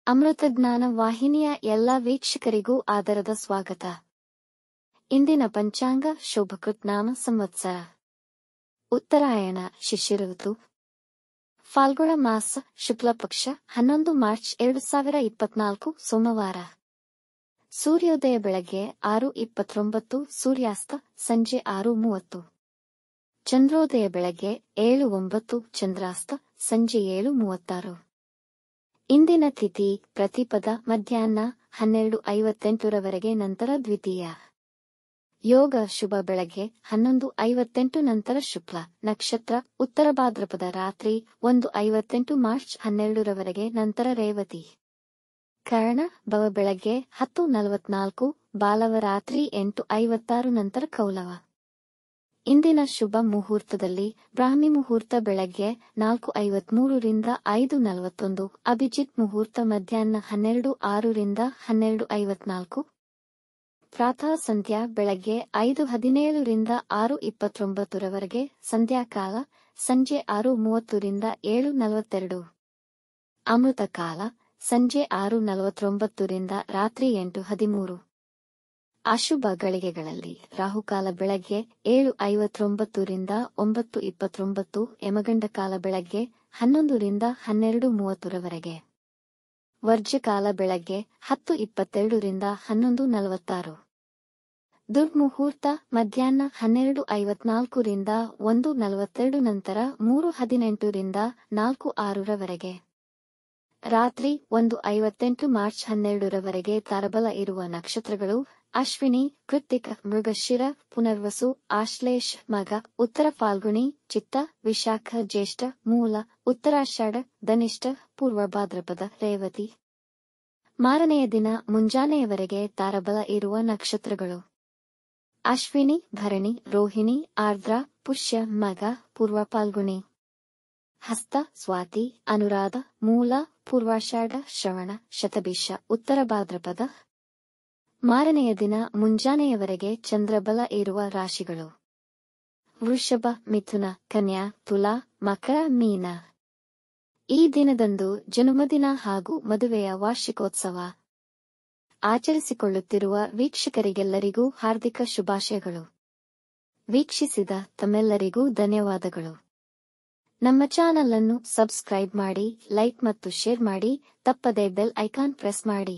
ಅಮೃತಜ್ಞಾನ ವಾಹಿನಿಯ ಎಲ್ಲ ವೀಕ್ಷಕರಿಗೂ ಆದರದ ಸ್ವಾಗತ. ಇಂದಿನ ಪಂಚಾಂಗ ಶೋಭಕೃತ್ ನಾಮ ಸಂವತ್ಸರ ಉತ್ತರಾಯಣ ಶಿಶಿರ ಋತು ಫಾಲ್ಗುಣ ಮಾಸ ಶುಕ್ಲ ಪಕ್ಷ 11 ಮಾರ್ಚ್ 2024 ಸೋಮವಾರ. ಸೂರ್ಯೋದಯ ಬೆಳಗ್ಗೆ 6:29, ಸೂರ್ಯಾಸ್ತ ಸಂಜೆ 6:30. ಚಂದ್ರೋದಯ ಬೆಳಗ್ಗೆ 7:09, ಚಂದ್ರಾಸ್ತ ಸಂಜೆ 7:36. ಇಂದಿನ ತಿಥಿ ಪ್ರತಿಪದ ಮಧ್ಯಾಹ್ನ 12:58 ನಂತರ ದ್ವಿತೀಯ. ಯೋಗ ಶುಭ ಬೆಳಗ್ಗೆ 11:58 ನಂತರ ಶುಕ್ಲ ನಕ್ಷತ್ರ ಉತ್ತರ ಭಾದ್ರಪದ ರಾತ್ರಿ 1:58 ಮಾರ್ಚ್ 12 ನಂತರ ರೇವತಿ. ಕರ್ಣ ಭವ ಬೆಳಗ್ಗೆ 10:44, ಬಾಲವ ರಾತ್ರಿ 8:56 ನಂತರ ಕೌಲವ. ಇಂದಿನ ಶುಭ ಮುಹೂರ್ತದಲ್ಲಿ ಬ್ರಾಹ್ಮಿ ಮುಹೂರ್ತ ಬೆಳಗ್ಗೆ 4:53 ರಿಂದ 5:41, ಅಭಿಜಿತ್ ಮುಹೂರ್ತ ಮಧ್ಯಾಹ್ನ 12:06 ರಿಂದ 12:54, ಪ್ರಾತಃ ಸಂಧ್ಯಾ ಬೆಳಗ್ಗೆ 5:17 ರಿಂದ 6:29 ಸಂಧ್ಯಾಕಾಲ ಸಂಜೆ 6:30 ರಿಂದ 7:42, ಅಮೃತ ಕಾಲ ಸಂಜೆ 6:49 ರಿಂದ ರಾತ್ರಿ 8:13. ಅಶುಭ ಗಳಿಗೆಗಳಲ್ಲಿ ರಾಹುಕಾಲ ಬೆಳಗ್ಗೆ 7:59 ರಿಂದ 9:29, ಯಮಗಂಡ ಕಾಲ ಬೆಳಗ್ಗೆ 11 ರಿಂದ 12:30, ವರ್ಜ್ಯಕಾಲ ಬೆಳಗ್ಗೆ 10:22 ರಿಂದ 11:46, ದುರ್ಮುಹೂರ್ತ ಮಧ್ಯಾಹ್ನ 12:54 ರಿಂದ 1:42 ನಂತರ 3:18 ರಿಂದ 4:06. ರಾತ್ರಿ 1:58 ಮಾರ್ಚ್ 12 ತಾರಬಲ ಇರುವ ನಕ್ಷತ್ರಗಳು ಅಶ್ವಿನಿ, ಕೃತ್ತಿಕ, ಮೃಗಶಿರ, ಪುನರ್ವಸು, ಆಶ್ಲೇಷ, ಮಗ, ಉತ್ತರ ಫಾಲ್ಗುಣಿ, ಚಿತ್ತ, ವಿಶಾಖ, ಜ್ಯೇಷ್ಠ, ಮೂಲ, ಉತ್ತರಾಷಾಢ, ಧನಿಷ್ಠ, ಪೂರ್ವ ಭಾದ್ರಪದ, ರೇವತಿ. ಮಾರನೆಯ ದಿನ ಮುಂಜಾನೆಯವರೆಗೆ ತಾರಬಲ ಇರುವ ನಕ್ಷತ್ರಗಳು ಅಶ್ವಿನಿ, ಭರಣಿ, ರೋಹಿಣಿ, ಆರ್ದ್ರ, ಪುಷ್ಯ, ಮಗ, ಪೂರ್ವ ಫಾಲ್ಗುಣಿ, ಹಸ್ತ, ಸ್ವಾತಿ, ಅನುರಾಧ, ಮೂಲ, ಪೂರ್ವಾಷಾಢ, ಶ್ರವಣ, ಶತಭಿಷ, ಉತ್ತರ ಭಾದ್ರಪದ. ಮಾರನೆಯ ದಿನ ಮುಂಜಾನೆಯವರೆಗೆ ಚಂದ್ರಬಲ ಇರುವ ರಾಶಿಗಳು ವೃಷಭ, ಮಿಥುನ, ಕನ್ಯಾ, ತುಲಾ, ಮಕರ, ಮೀನ. ಈ ದಿನದಂದು ಜನ್ಮದಿನ ಹಾಗೂ ಮದುವೆಯ ವಾರ್ಷಿಕೋತ್ಸವ ಆಚರಿಸಿಕೊಳ್ಳುತ್ತಿರುವ ವೀಕ್ಷಕರಿಗೆಲ್ಲರಿಗೂ ಹಾರ್ದಿಕ ಶುಭಾಶಯಗಳು. ವೀಕ್ಷಿಸಿದ ತಮ್ಮೆಲ್ಲರಿಗೂ ಧನ್ಯವಾದಗಳು. ನಮ್ಮ ಚಾನಲ್ ಅನ್ನು ಸಬ್ಸ್ಕ್ರೈಬ್ ಮಾಡಿ, ಲೈಕ್ ಮತ್ತು ಶೇರ್ ಮಾಡಿ, ತಪ್ಪದೇ ಬೆಲ್ ಐಕಾನ್ ಪ್ರೆಸ್ ಮಾಡಿ.